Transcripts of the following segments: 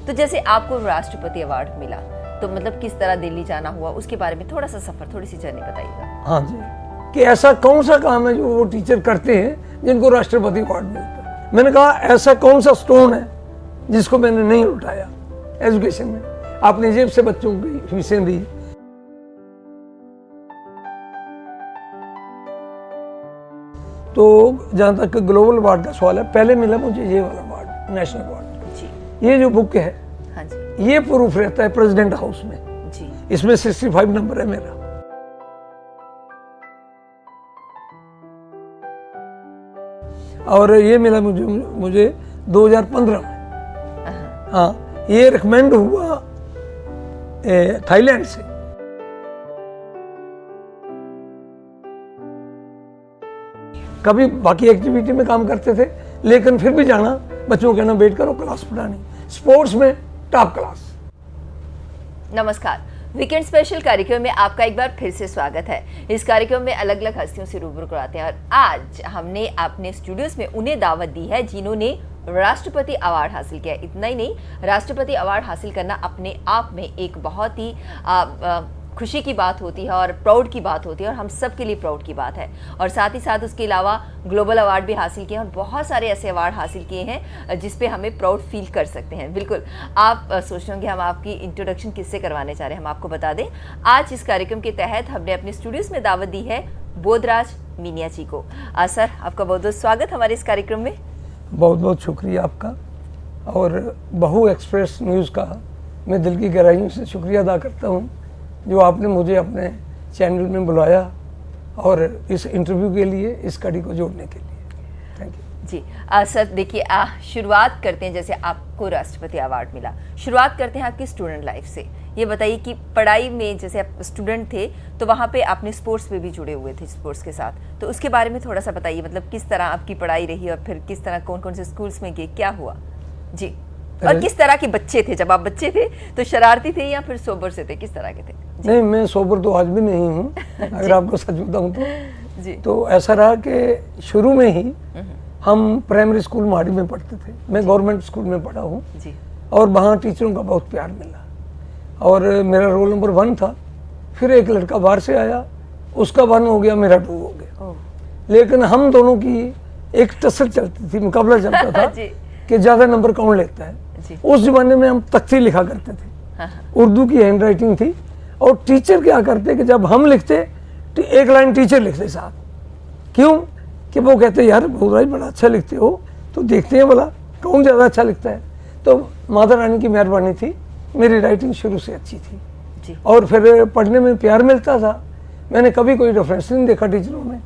तो जैसे आपको राष्ट्रपति अवार्ड मिला, तो मतलब किस तरह दिल्ली जाना हुआ, उसके बारे में थोड़ा सा सफर, थोड़ी सी जर्नी बताइएगा। हाँ जी, कि ऐसा कौन सा काम है जो वो टीचर करते हैं जिनको राष्ट्रपति अवार्ड मिलता है। मैंने कहा ऐसा कौन सा स्टोन है जिसको मैंने नहीं उठाया एजुकेशन में। आपने जेब से बच्चों की फीसें दी, तो जहाँ तक ग्लोबल अवार्ड का सवाल है, पहले मिला मुझे ये वाला अवार्ड, नेशनल अवार्ड जी। ये जो बुक है, हाँ जी, ये प्रूफ रहता है प्रेसिडेंट हाउस में जी। इसमें 65 नंबर है मेरा। और ये मिला मुझे 2015 में। हाँ, ये रिकमेंड हुआ थाईलैंड से। कभी बाकी एक्टिविटी में काम करते थे, लेकिन फिर भी जाना, बच्चों को कहना वेट करो, क्लास पढ़ानी, स्पोर्ट्स में टॉप क्लास। नमस्कार, वीकेंड स्पेशल कार्यक्रम में आपका एक बार फिर से स्वागत है। इस कार्यक्रम में अलग अलग हस्तियों से रूबरू कराते हैं और आज हमने अपने स्टूडियोज में उन्हें दावत दी है जिन्होंने राष्ट्रपति अवार्ड हासिल किया। इतना ही नहीं, राष्ट्रपति अवार्ड हासिल करना अपने आप में एक बहुत ही खुशी की बात होती है और प्राउड की बात होती है, और हम सब के लिए प्राउड की बात है। और साथ ही साथ उसके अलावा ग्लोबल अवार्ड भी हासिल किए और बहुत सारे ऐसे अवार्ड हासिल किए हैं जिस पे हमें प्राउड फील कर सकते हैं। बिल्कुल, आप सोच रहे होंगे हम आपकी इंट्रोडक्शन किससे करवाने चाह रहे हैं। हम आपको बता दें, आज इस कार्यक्रम के तहत हमने अपने स्टूडियोज में दावत दी है बोधराज मीनिया जी को। सर, आपका बहुत बहुत स्वागत हमारे इस कार्यक्रम में। बहुत बहुत शुक्रिया आपका, और बहू एक्सप्रेस न्यूज़ का मैं दिल की गहराइयों से शुक्रिया अदा करता हूँ जो आपने मुझे अपने चैनल में बुलाया और इस इंटरव्यू के लिए, इस कड़ी को जोड़ने के लिए। Thank you ji. सर देखिए, शुरुआत करते हैं, जैसे आपको राष्ट्रपति अवार्ड मिला, शुरुआत करते हैं आपकी स्टूडेंट लाइफ से। ये बताइए कि पढ़ाई में, जैसे आप स्टूडेंट थे तो वहाँ पे आपने स्पोर्ट्स में भी जुड़े हुए थे, स्पोर्ट्स के साथ, तो उसके बारे में थोड़ा सा बताइए, मतलब किस तरह आपकी पढ़ाई रही और फिर किस तरह, कौन कौन से स्कूल्स में गए, क्या हुआ जी, और किस तरह के बच्चे थे। जब आप बच्चे थे तो शरारती थे या फिर सोबर से थे, किस तरह के थे? नहीं, मैं सोबर तो आज भी नहीं हूँ अगर आपको सच बताऊँ तो जी। तो ऐसा रहा कि शुरू में ही हम प्राइमरी स्कूल माड़ी में पढ़ते थे। मैं गवर्नमेंट स्कूल में पढ़ा हूँ और वहाँ टीचरों का बहुत प्यार मिला और मेरा रोल नंबर 1 था। फिर एक लड़का बाहर से आया, उसका 1 हो गया, मेरा 2 हो गया। लेकिन हम दोनों की एक टसल चलती थी, मुकाबला चलता था कि ज़्यादा नंबर कौन लेता है। उस जमाने में हम तख्ती लिखा करते थे, उर्दू की हैंड राइटिंग थी, और टीचर क्या करते कि जब हम लिखते एक लाइन टीचर लिखते साथ। क्यों? कि वो कहते यार बोधराज बड़ा अच्छा लिखते हो, तो देखते हैं भला कौन ज़्यादा अच्छा लिखता है। तो माता रानी की मेहरबानी थी, मेरी राइटिंग शुरू से अच्छी थी जी। और फिर पढ़ने में प्यार मिलता था। मैंने कभी कोई रेफरेंस नहीं देखा टीचरों में,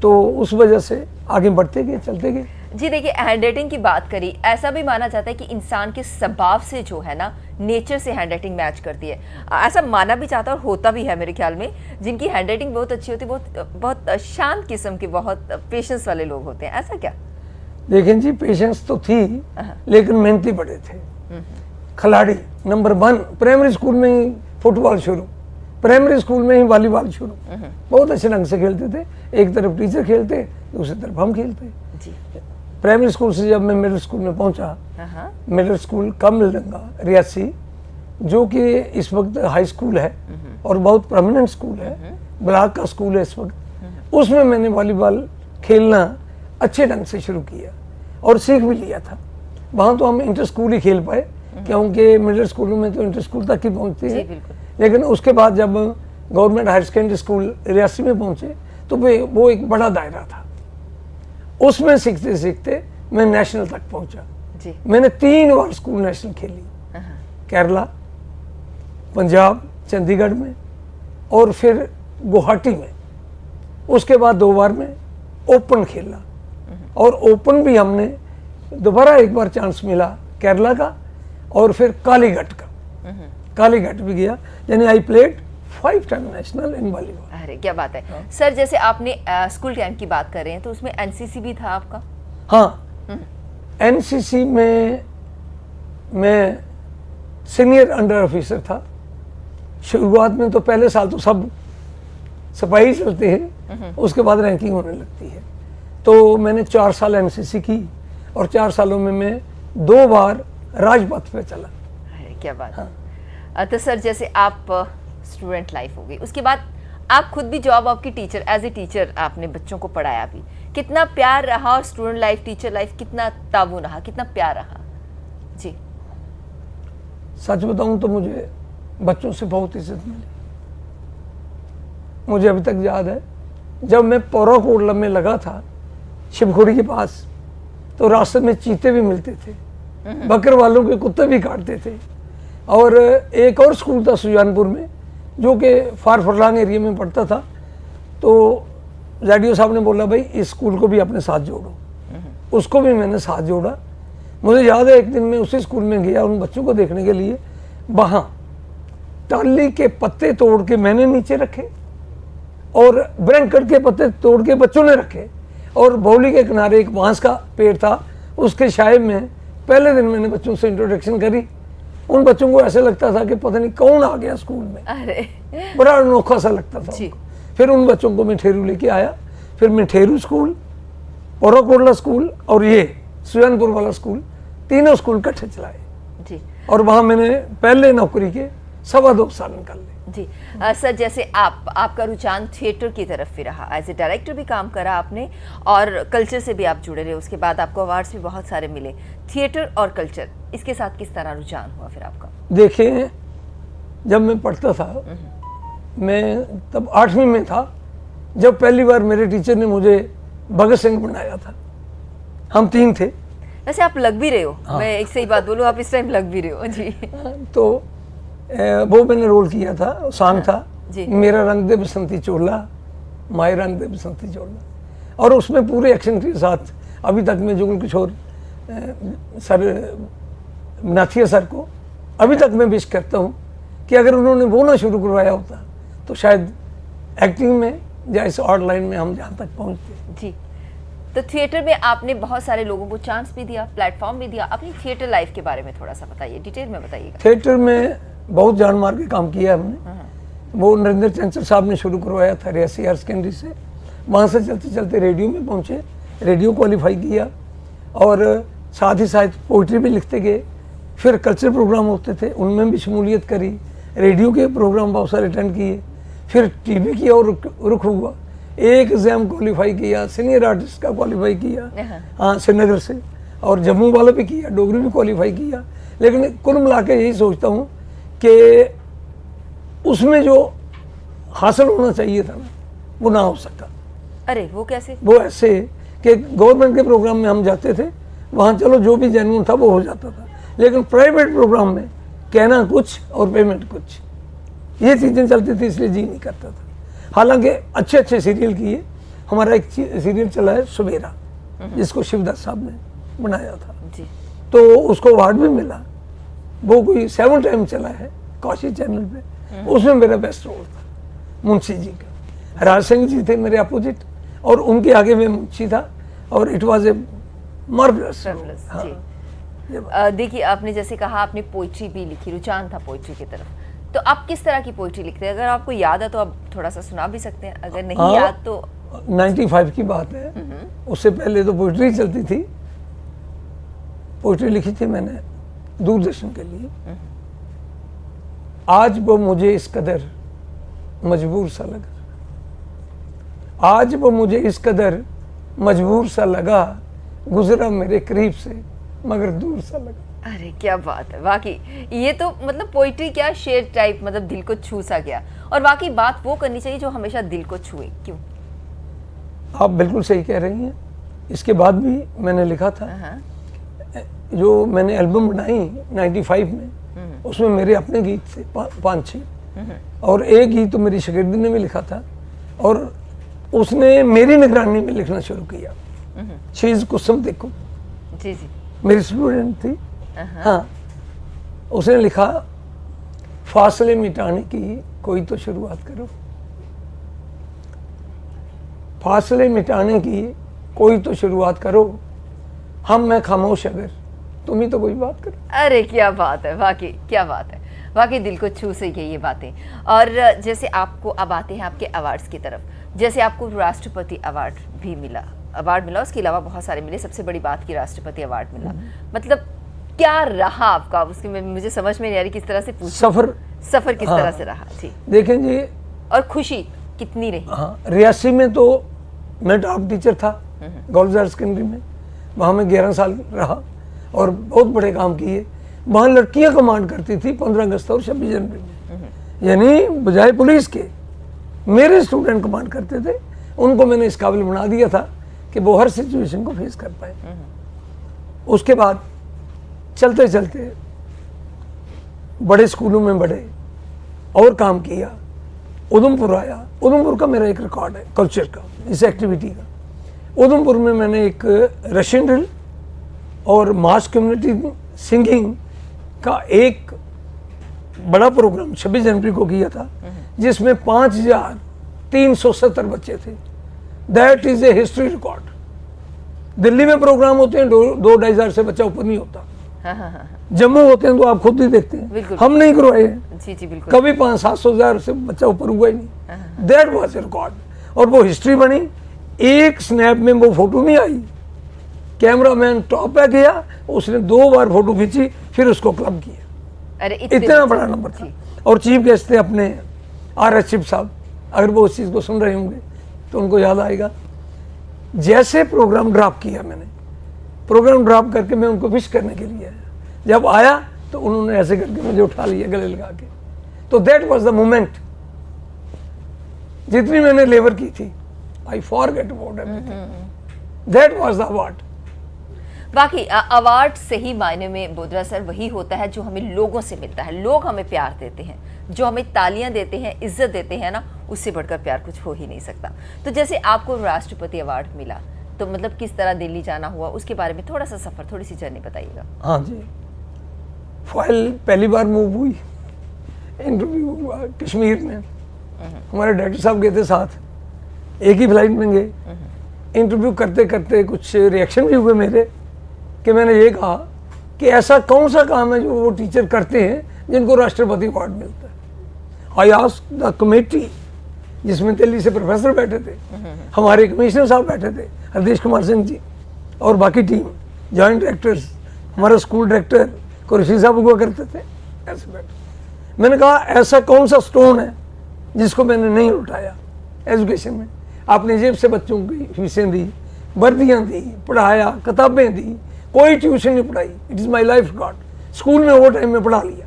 तो उस वजह से आगे बढ़ते गए, चलते गए जी। देखिए, हैंड राइटिंग की बात करी, ऐसा भी माना जाता है कि इंसान के स्वभाव से जो है ना, नेचर से हैंड राइटिंग मैच करती है। ऐसा माना भी जाता है और होता भी है मेरे ख्याल में। जिनकी हैंड राइटिंग बहुत अच्छी होती है, बहुत शांत किस्म के, बहुत पेशेंस वाले लोग होते हैं। ऐसा क्या? देखें जी, पेशेंस तो थी लेकिन मेहनती बड़े थे। खिलाड़ी नंबर 1, प्राइमरी स्कूल में ही फुटबॉल शुरू, प्राइमरी स्कूल में ही वॉलीबॉल शुरू, बहुत अच्छे ढंग से खेलते थे। एक तरफ टीचर खेलते, दूसरी तरफ हम खेलते जी। प्राइमरी स्कूल से जब मैं मिडिल स्कूल में पहुंचा, मिडिल स्कूल कमलडंगा रियासी, जो कि इस वक्त हाई स्कूल है और बहुत परमानेंट स्कूल है, ब्लॉक का स्कूल है इस वक्त, उसमें मैंने वॉलीबॉल खेलना अच्छे ढंग से शुरू किया और सीख भी लिया था। वहाँ तो हम इंटर स्कूल ही खेल पाए, क्योंकि मिडिल स्कूलों में तो इंटर स्कूल तक ही पहुँचते हैं। लेकिन उसके बाद जब government higher secondary school Reasi में पहुँचे तो वो एक बड़ा दायरा था, उसमें सीखते सीखते मैं नेशनल तक पहुंचा जी। मैंने 3 बार स्कूल नेशनल खेली, केरला, पंजाब, चंडीगढ़ में, और फिर गुवाहाटी में। उसके बाद 2 बार में ओपन खेला, और ओपन भी हमने दोबारा एक बार चांस मिला केरला का, और फिर कालीघाट का, कालीघाट भी गया। यानी I played 5 time national in volleyball. अरे क्या बात है। सर, जैसे आपने स्कूल टाइम की बात कर रहे हैं, तो उसमें एनसीसी भी था आपका? हाँ, एनसीसी में मैं सीनियर अंडर ऑफिसर था। शुरुआत में तो पहले साल तो सब सिपाही चलते हैं, उसके बाद रैंकिंग होने लगती है। तो मैंने 4 साल एनसीसी की, और 4 सालों में मैं 2 बार राजपथ पे चला। क्या बात हाँ। है। तो सर जैसे आप स्टूडेंट लाइफ हो गई, उसके बाद आप खुद भी जॉब, आपकी टीचर, एज ए टीचर आपने बच्चों को पढ़ाया भी, कितना प्यार रहा, और स्टूडेंट लाइफ, टीचर लाइफ कितना ताबू रहा, कितना प्यार रहा? जी। सच बताऊं तो मुझे बच्चों से बहुत इज्जत मिली। मुझे अभी तक याद है, जब मैं पौरा कोटला में लगा था शिवखोड़ी के पास, तो रास्ते में चीते भी मिलते थे, बकर वालों के कुत्ते भी काटते थे। और एक और स्कूल था सुजानपुर में, जो कि फार फरलांग एरिया में पढ़ता था। तो जैडियो साहब ने बोला भाई इस स्कूल को भी अपने साथ जोड़ो। उसको भी मैंने साथ जोड़ा। मुझे याद है एक दिन मैं उसी स्कूल में गया उन बच्चों को देखने के लिए। वहाँ टाली के पत्ते तोड़ के मैंने नीचे रखे, और ब्रैंकट के पत्ते तोड़ के बच्चों ने रखे, और बौली के किनारे एक बांस का पेड़ था, उसके छाए में पहले दिन मैंने बच्चों से इंट्रोडक्शन करी। उन बच्चों को ऐसे लगता था कि पता नहीं कौन आ गया स्कूल में, अरे बड़ा अनोखा सा लगता था उनको। फिर उन बच्चों को मैं ठेरू लेके आया, फिर मैं ठेरू स्कूल, पौरा कोटला स्कूल और ये सुजानपुर वाला स्कूल, तीनों स्कूल इकट्ठे चलाए जी। और वहाँ मैंने पहले नौकरी के 2.25 साल निकाल लिए। जी। सर जैसे आपका रुझान थिएटर की तरफ भी रहा, एज ए डायरेक्टर भी काम करा आपने, और कल्चर से भी आप जुड़े रहे, उसके बाद आपको अवार्ड्स भी बहुत सारे मिले। थिएटर और कल्चर, इसके साथ किस तरह रुझान हुआ फिर आपका? देखिए, जब मैं पढ़ता था, मैं तब 8वीं में था, जब पहली बार मेरे टीचर ने मुझे भगत सिंह बनाया था। हम 3 थे। वैसे आप लग भी रहे हो। हाँ। मैं एक सही बात बोलूँ, आप इस टाइम लग भी रहे हो जी। तो वो मैंने रोल किया था, सॉन्ग था जी। मेरा रंग दे बसंती चोला, माए रंग दे बसंती चोला, और उसमें पूरे एक्शन के साथ अभी तक मैं जुगल किशोर सर, नाथिया सर को अभी तक मैं विश करता हूँ कि अगर उन्होंने वो ना शुरू करवाया होता तो शायद एक्टिंग में या इस आर्ट लाइन में हम जहाँ तक पहुँचते। जी। तो थिएटर में आपने बहुत सारे लोगों को चांस भी दिया, प्लेटफॉर्म भी दिया। अपनी थिएटर लाइफ के बारे में थोड़ा सा बताइए, डिटेल में बताइएगा। थिएटर में बहुत जान मार के काम किया हमने। वो नरेंद्र चंचल साहब ने शुरू करवाया था रियासी हायर सेकेंडरी से। वहाँ से चलते चलते रेडियो में पहुँचे, रेडियो क्वालिफाई किया, और साथ ही साथ पोइट्री भी लिखते गए। फिर कल्चर प्रोग्राम होते थे, उनमें भी शमूलियत करी। रेडियो के प्रोग्राम बहुत सारे अटेंड किए। फिर टीवी की और रुख हुआ। एक एग्जाम क्वालिफाई किया, सीनियर आर्टिस्ट का क्वालिफाई किया, हाँ श्रीनगर से, और जम्मू वाला भी किया, डोगरी भी क्वालिफाई किया। लेकिन कुल मिला के यही सोचता हूँ कि उसमें जो हासिल होना चाहिए था ना, वो ना हो सका। अरे वो कैसे? वो ऐसे कि गवर्नमेंट के प्रोग्राम में हम जाते थे, वहाँ चलो जो भी जेन्युइन था वो हो जाता था, लेकिन प्राइवेट प्रोग्राम में कहना कुछ और पेमेंट कुछ, ये चीज़ें चलती थी, इसलिए जी नहीं करता था। हालांकि अच्छे अच्छे सीरियल किए। हमारा एक सीरियल चला है सुबेरा, जिसको शिवदास साहब ने बनाया था जी। तो उसको अवार्ड भी मिला। वो कोई 7 टाइम चला है काशी चैनल पे। उसमें मेरा बेस्ट रोल था मुंशी जी का। राज सिंह जी थे मेरे अपोजिट, और उनके आगे मैं मुंशी था, और इट वाज ए मार्वलस। देखिए, आपने जैसे कहा आपने पोइट्री भी लिखी, रुझान था पोइट्री की तरफ, तो आप किस तरह की पोइट्री लिखते हैं? अगर आपको याद है तो आप थोड़ा सा सुना भी सकते हैं, अगर नहीं याद तो। 95 की बात है, उससे पहले तो पोइट्री चलती थी। पोइट्री लिखी थी मैंने दूरदर्शन के लिए। आज वो मुझे इस कदर मजबूर सा लगा, आज वो मुझे इस कदर मजबूर सा लगा, गुजरा मेरे करीब से मगर दूर सा लगा। अरे क्या बात है, वाकई ये तो मतलब पोइट्री क्या, शेर टाइप, मतलब दिल को छू सा गया। और वाकई बात वो करनी चाहिए जो हमेशा दिल को छुए। क्यों? आप बिल्कुल सही कह रही हैं। इसके बाद भी मैंने लिखा था, जो मैंने एल्बम बनाई 95 में, उसमें मेरे अपने गीत थे 5-6, और एक गीत तो मेरी शागिर्दी ने भी लिखा था, और उसने मेरी निगरानी में लिखना शुरू किया। चीज कुसुम देखो, जी जी, मेरी स्टूडेंट थी। हाँ, उसने लिखा, फासले मिटाने की कोई तो शुरुआत करो, फासले मिटाने की कोई तो शुरुआत करो, हम मैं खामोश अगर तुम ही तो कोई बात करो। अरे क्या बात है, वाकई क्या बात है, वाकई दिल को छू से गई ये बातें। और जैसे आपको अब आते हैं आपके अवार्ड्स की तरफ, जैसे आपको राष्ट्रपति अवार्ड भी मिला, उसके अलावा बहुत सारे मिले, सबसे बड़ी बात की राष्ट्रपति अवार्ड मिला। मतलब क्या रहा आपका उसके में मुझे समझ में नहीं आ रही किस तरह से पूछूं। सफर किस तरह से रहा जी? देखें जी, और खुशी कितनी रही? हाँ, रियासी में तो मैं टॉप टीचर था गर्ल्स हायर सेकेंडरी में, वहाँ मैं 11 साल रहा और बहुत बड़े काम किए। वहाँ लड़कियाँ कमांड करती थी 15 अगस्त और 26 जनवरी में, यानी बजाय पुलिस के मेरे स्टूडेंट कमांड करते थे। उनको मैंने इस काबिल बना दिया था कि वो हर सिचुएशन को फेस कर पाए। उसके बाद चलते चलते बड़े स्कूलों में बढ़े और काम किया। उधमपुर आया, उधमपुर का मेरा एक रिकॉर्ड है कल्चर का, इस एक्टिविटी का। उधमपुर में मैंने एक रशियन ड्रिल और मास कम्युनिटी सिंगिंग का एक बड़ा प्रोग्राम 26 जनवरी को किया था, जिसमें 5370 बच्चे थे। That is a history record. Delhi में प्रोग्राम होते हैं 2-2.5 हजार से बच्चा ऊपर नहीं होता। जम्मू होते हैं तो आप खुद ही देखते हैं, हम नहीं करवाए हैं। जी जी बिल्कुल। कभी 500-700 हजार से बच्चा ऊपर हुआ ही नहीं। दैट वाज ए रिकॉर्ड, और वो हिस्ट्री बनी। एक स्नैप में वो फोटो नहीं आई, कैमरामैन टॉप पे गया, उसने 2 बार फोटो खींची, फिर उसको क्लब किया। अरे इतना बड़ा नंबर था। और चीफ गेस्ट थे अपने RS चिप साहब। अगर वो उस चीज को सुन रहे होंगे तो उनको याद आएगा। जैसे प्रोग्राम ड्रॉप किया मैंने, प्रोग्राम ड्रॉप करके मैं उनको विश करने के लिए आया। जब आया तो उन्होंने ऐसे करके मुझे उठा लिया गले लगा के। तो दैट वाज द मोमेंट। जितनी मैंने लेबर की थी, I forget about everything. That was the award. बाकी अवार्ड सही मायने में बोधरा सर वही होता है जो हमें लोगों से मिलता है। लोग हमें प्यार देते हैं, जो हमें तालियां देते हैं, इज्जत देते हैं ना, उससे बढ़कर प्यार कुछ हो ही नहीं सकता। तो जैसे आपको राष्ट्रपति अवार्ड मिला, तो मतलब किस तरह दिल्ली जाना हुआ, उसके बारे में थोड़ा सा सफर, थोड़ी सी जर्नी बताइएगा। हाँ जी, फाइल पहली बार मूव हुई, इंटरव्यू हुआ कश्मीर में। हमारे डायरेक्टर साहब गए थे साथ, एक ही फ्लाइट में गए। इंटरव्यू करते करते कुछ रिएक्शन भी हुए मेरे, कि मैंने ये कहा कि ऐसा कौन सा काम है जो वो टीचर करते हैं जिनको राष्ट्रपति अवार्ड मिलता है। आई आस्क्ड द कमेटी, जिसमें दिल्ली से प्रोफेसर बैठे थे, हमारे कमिश्नर साहब बैठे थे हरदेश कुमार सिंह जी, और बाकी टीम, जॉइंट डायरेक्टर्स, हमारा स्कूल डायरेक्टर कुरैशी साहब हुआ करते थे, ऐसे बैठे। मैंने कहा ऐसा कौन सा स्टोन है जिसको मैंने नहीं उठाया एजुकेशन में। आपने जेब से बच्चों की फीसें दी, वर्दियाँ दी, पढ़ाया, किताबें दी, कोई ट्यूशन नहीं पढ़ाई। It is my life God. School में वो टाइम में पढ़ा लिया।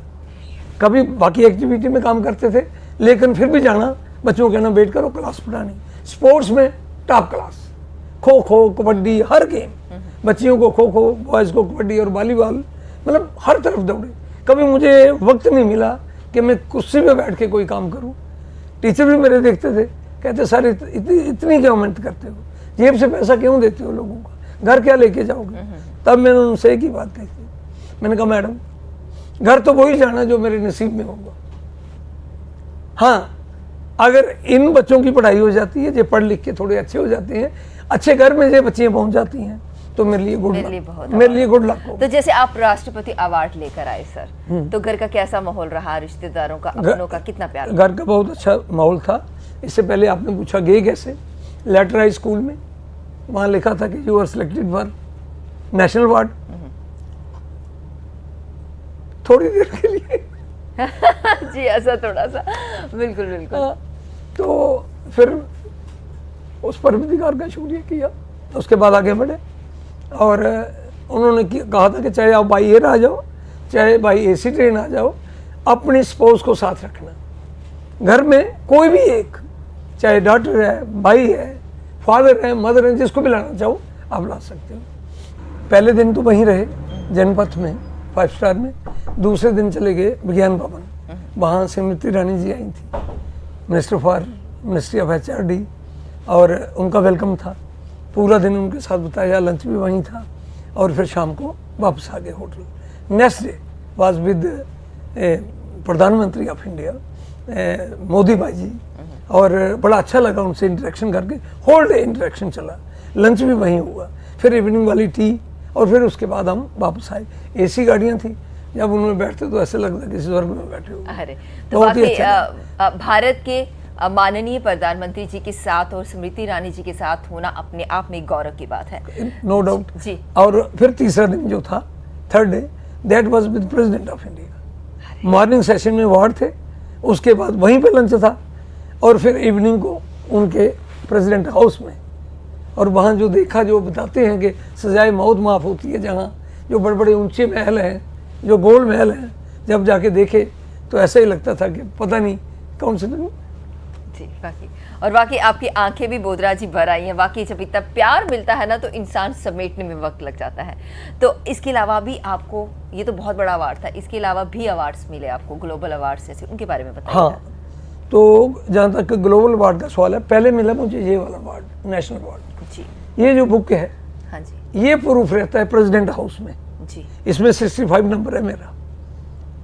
कभी बाकी एक्टिविटी में काम करते थे, लेकिन फिर भी जाना, बच्चों को कहना वेट करो, क्लास पढ़ानी। स्पोर्ट्स में टॉप क्लास, खो खो, कबड्डी, हर गेम, बच्चियों को खो खो, बॉयज़ को कबड्डी और वॉलीबॉल, मतलब हर तरफ दौड़े। कभी मुझे वक्त नहीं मिला कि मैं कुर्सी पे बैठ के कोई काम करूं। टीचर भी मेरे देखते थे, कहते सर इतनी क्या मेहनत करते हो, जेब से पैसा क्यों देते हो लोगों का, घर क्या लेके जाओगे। तब मैंने उनसे एक ही बात कही थी, मैंने कहा मैडम घर तो वही जाना जो मेरे नसीब में होगा। हाँ, अगर इन बच्चों की पढ़ाई हो जाती है, जो पढ़ लिख के थोड़े अच्छे हो जाते हैं, अच्छे घर में जो बच्चियाँ पहुँच जाती हैं, तो मेरे लिए गुड लक, मेरे लिए गुड लक हो। तो जैसे आप राष्ट्रपति अवार्ड लेकर आए सर, तो घर का कैसा माहौल रहा, रिश्तेदारों का, अपनों का कितना प्यार? घर का बहुत अच्छा माहौल था। इससे पहले आपने पूछा गए कैसे, लेटर आई स्कूल में, वहाँ लिखा था कि you are selected for national award. थोड़ी देर के लिए जी ऐसा थोड़ा सा, बिल्कुल बिल्कुल। तो फिर उस परवरदिगार का शुक्रिया किया, उसके बाद आगे बढ़े। और उन्होंने कहा था कि चाहे आप बाई एयर आ जाओ, चाहे बाई AC ट्रेन आ जाओ, अपनी स्पाउस को साथ रखना। घर में कोई भी एक, चाहे डॉटर है, भाई है, फादर है, मदर है, जिसको भी लाना चाहो आप ला सकते हो। पहले दिन तो वहीं रहे जनपथ में, 5 स्टार में। दूसरे दिन चले गए विज्ञान भवन, वहाँ स्मृति ईरानी जी आई थी, मिनिस्ट्री ऑफ HRD, और उनका वेलकम था। पूरा दिन उनके साथ बिताया, लंच भी वहीं था, और फिर शाम को वापस आ गए hotel. Next day was with प्रधानमंत्री ऑफ इंडिया मोदी भाई जी, और बड़ा अच्छा लगा उनसे इंटरेक्शन करके। होल डे इंटरेक्शन चला, लंच भी वहीं हुआ, फिर इवनिंग वाली टी, और फिर उसके बाद हम वापस आए। AC गाड़ियाँ थी, जब उनमें बैठते तो ऐसे लगता किसी स्वर्ग में बैठे हो। अरे तो अच्छा, भारत के माननीय प्रधानमंत्री जी के साथ और स्मृति ईरानी जी के साथ होना अपने आप में एक गौरव की बात है, नो डाउट जी। और फिर तीसरा दिन जो था, 3rd day, that was with president of India. Morning session में अवार्ड थे, उसके बाद वहीं पे लंच था, और फिर इवनिंग को उनके प्रेसिडेंट हाउस में। और वहाँ जो देखा, जो बताते हैं कि सजाए मौत माफ़ होती है, जहाँ जो बड़े बड़े ऊंचे महल हैं, जो गोल महल हैं, जब जाके देखे तो ऐसा ही लगता था कि पता नहीं कौन से दिन। जी वाकई, और वाकई आपकी आंखें भी बोधरा जी भर आई हैं। वाकई जब इतना प्यार मिलता है ना तो इंसान समेटने में वक्त लग जाता है। तो इसके अलावा भी आपको, ये तो बहुत बड़ा अवार्ड था, इसके अलावा भी अवार्ड्स मिले आपको, ग्लोबल अवार्ड्स जैसे, उनके बारे में बताइए। हाँ, तो जहाँ तक ग्लोबल अवार्ड का सवाल है, पहले मिला मुझे ये वाला अवार्ड, नेशनल अवार्ड। जी, ये जो बुक है, हाँ जी, ये प्रूफ रहता है प्रेसिडेंट हाउस में। जी, इसमें 65 नंबर है मेरा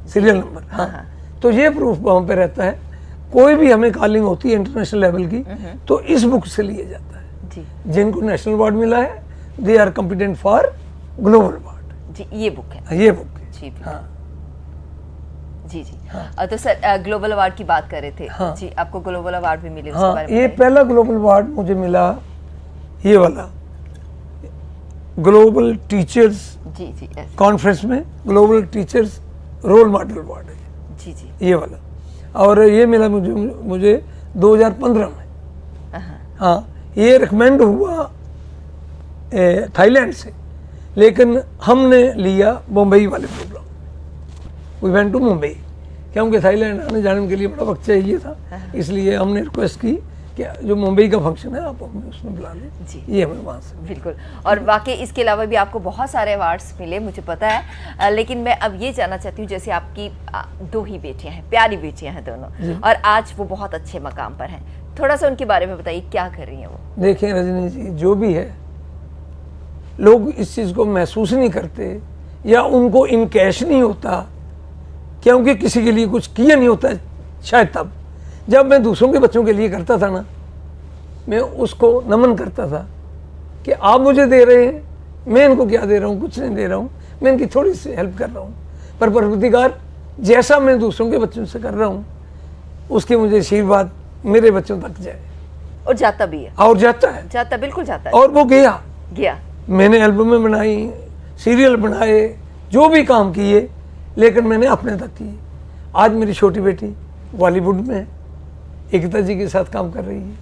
सीरियल नंबर। हाँ, तो ये प्रूफ वहाँ पे रहता है। कोई भी हमें कॉलिंग होती है इंटरनेशनल लेवल की, तो इस बुक से लिया जाता है। जी, जिनको नेशनल अवार्ड मिला है, they are competent for global award. जी, ये बुक है। ये बुक है। जी, हाँ, जी, जी। तो सर ग्लोबल अवार्ड की बात कर रहे थे। हाँ। जी, आपको ग्लोबल अवार्ड भी मिले, उसके हाँ, बारे में ये बताइए। पहला ग्लोबल अवार्ड मुझे मिला, ये वाला ग्लोबल टीचर्स जी, जी, ऐसे। कॉन्फ्रेंस में global teachers role model award है जी, जी, ये वाला। और ये मिला मुझे 2015 में। हाँ, ये रिकमेंड हुआ थाईलैंड से, लेकिन हमने लिया मुंबई वाले program. We went to Mumbai, क्योंकि थाईलैंड आने जाने के लिए बड़ा वक्त चाहिए था, इसलिए हमने रिक्वेस्ट की कि जो मुंबई का फंक्शन है आप हमें उसमें बुला लें। जी। ये हमें वहाँ से। बिल्कुल। और वाकई इसके अलावा भी आपको बहुत सारे अवार्ड्स मिले, मुझे पता है। लेकिन मैं अब ये जानना चाहती हूँ, जैसे आपकी 2 ही बेटियां हैं, प्यारी बेटियां हैं दोनों, और आज वो बहुत अच्छे मकाम पर हैं। थोड़ा सा उनके बारे में बताइए, क्या कर रही हैं वो? देखें रजनी जी, जो भी है, लोग इस चीज़ को महसूस नहीं करते या उनको इनकैश नहीं होता, क्योंकि किसी के लिए कुछ किया नहीं होता। शायद तब जब मैं दूसरों के बच्चों के लिए करता था ना, मैं उसको नमन करता था कि आप मुझे दे रहे हैं, मैं इनको क्या दे रहा हूँ, कुछ नहीं दे रहा हूँ, मैं इनकी थोड़ी सी हेल्प कर रहा हूँ। पर परवरदिगार जैसा मैं दूसरों के बच्चों से कर रहा हूँ, उसके मुझे आशीर्वाद मेरे बच्चों तक जाए। और जाता भी है, और जाता है, जाता, बिल्कुल जाता है। और वो गया। मैंने एल्बमें बनाई, सीरियल बनाए, जो भी काम किए, लेकिन मैंने अपने तक किए। आज मेरी छोटी बेटी बॉलीवुड में है, एकता जी के साथ काम कर रही है,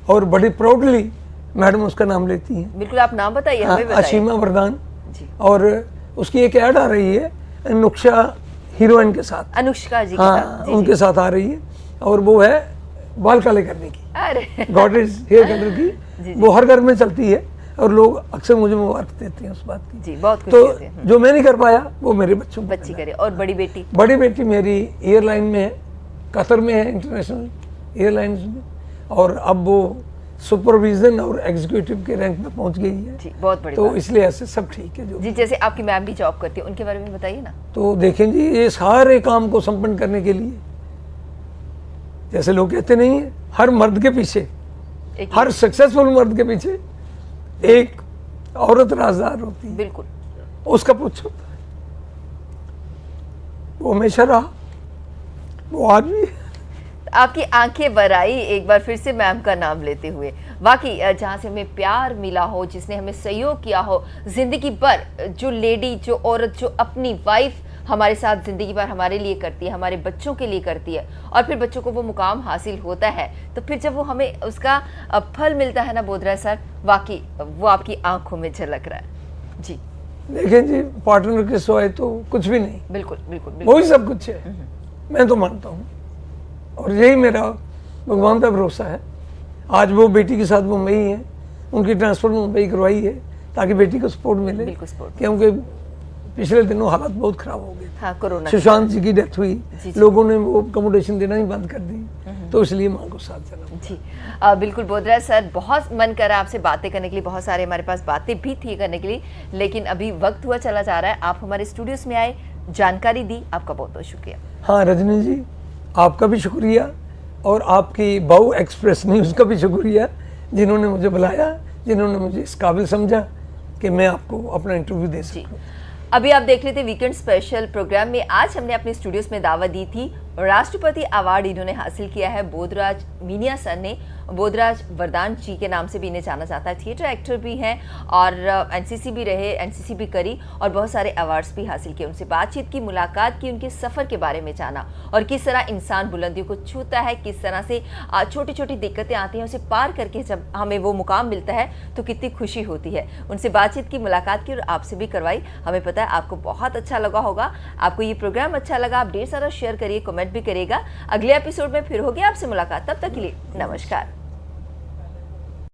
और बड़ी प्राउडली मैडम उसका नाम लेती हैं। बिल्कुल, आप नाम बताइए, हमें बताइए। अशीमा वरदान जी। और उसकी एक ऐड आ रही है नुक्शा हीरोइन के साथ, अनुष्का जी के हाँ, साथ। जी, उनके साथ आ रही है, और वो है बाल काले करने की, अरे गॉडेस हेयर कलर की। जी। वो हर घर में चलती है, और लोग अक्सर मुझे मुबारक देते हैं उस बात की। जी, बहुत खुशी तो होती है। जो मैं नहीं कर पाया वो मेरे बच्चों को बच्ची करे। और बड़ी बेटी? बड़ी बेटी मेरी एयरलाइन में है, कतर में है, इंटरनेशनल एयरलाइंस में, और अब वो सुपरविजन और एग्जीक्यूटिव के रैंक में पहुंच गई है। जी, बहुत बड़ी तो बात। इसलिए ऐसे सब ठीक है। जो जी, जैसे आपकी मैम भी जॉब करती है, उनके बारे में बताइए ना। तो देखें जी, ये सारे काम को संपन्न करने के लिए, जैसे लोग कहते नहीं है, हर मर्द के पीछे, हर सक्सेसफुल मर्द के पीछे एक औरत राजदार होती है। बिल्कुल। उसका पुच्छ होता है, वो हमेशा रहा, वो आज भी है। आपकी आंखें भर आई एक बार फिर से मैम का नाम लेते हुए। वाकई जहाँ से हमें प्यार मिला हो, जिसने हमें सहयोग किया हो जिंदगी भर, जो लेडी, जो औरत, जो अपनी वाइफ हमारे साथ जिंदगी भर हमारे लिए करती है, हमारे बच्चों के लिए करती है, और फिर बच्चों को वो मुकाम हासिल होता है, तो फिर जब वो हमें उसका फल मिलता है ना बोधरा सर, वाकई वो आपकी आंखों में झलक रहा है। जी, देखें जी, पार्टनर के सिवाय तो कुछ भी नहीं, बिल्कुल बिल्कुल बिल्कुल। वही सब कुछ है, मैं तो मानता हूँ, और यही मेरा भगवान का भरोसा है। आज वो बेटी के साथ मुंबई है, उनकी ट्रांसफर मुंबई करवाई है ताकि बेटी को सपोर्ट मिले, बिल्कुल सपोर्ट, क्योंकि पिछले दिनों हालात बहुत खराब हो गए। हाँ, कोरोना, सुशांत जी की डेथ हुई, जी, जी। लोगों ने वो अकोमोडेशन देना ही बंद कर दी, तो इसलिए माँ को साथ चला। जी, बिल्कुल बोधरा सर, बहुत मन कर रहा है आपसे बातें करने के लिए, बहुत सारे हमारे पास बातें भी थी करने के लिए, लेकिन अभी वक्त हुआ चला जा रहा है। आप हमारे स्टूडियोज में आए, जानकारी दी, आपका बहुत बहुत शुक्रिया। हाँ रजनी जी, आपका भी शुक्रिया, और आपकी बाऊ एक्सप्रेस न्यूज़ का भी शुक्रिया, जिन्होंने मुझे बुलाया, जिन्होंने मुझे इस काबिल समझा कि मैं आपको अपना इंटरव्यू दे सकूं। अभी आप देख रहे थे वीकेंड स्पेशल प्रोग्राम में। आज हमने अपने स्टूडियोज में दावत दी थी राष्ट्रपति अवार्ड इन्होंने हासिल किया है। बोधराज मीनिया सर ने, बोधराज वरदान जी के नाम से भी इन्हें जाना जाता है। थिएटर एक्टर भी हैं और एनसीसी भी रहे, एनसीसी भी करी और बहुत सारे अवार्ड्स भी हासिल किए। उनसे बातचीत की, मुलाकात की, उनके सफ़र के बारे में जाना और किस तरह इंसान बुलंदियों को छूता है, किस तरह से छोटी छोटी दिक्कतें आती हैं, उसे पार करके जब हमें वो मुकाम मिलता है तो कितनी खुशी होती है। उनसे बातचीत की, मुलाकात की और आपसे भी करवाई। हमें पता है आपको बहुत अच्छा लगा होगा। आपको ये प्रोग्राम अच्छा लगा, आप ढेर सारा शेयर करिए, कमेंट भी करिएगा। अगले एपिसोड में फिर होगी आपसे मुलाकात। तब तक के लिए नमस्कार।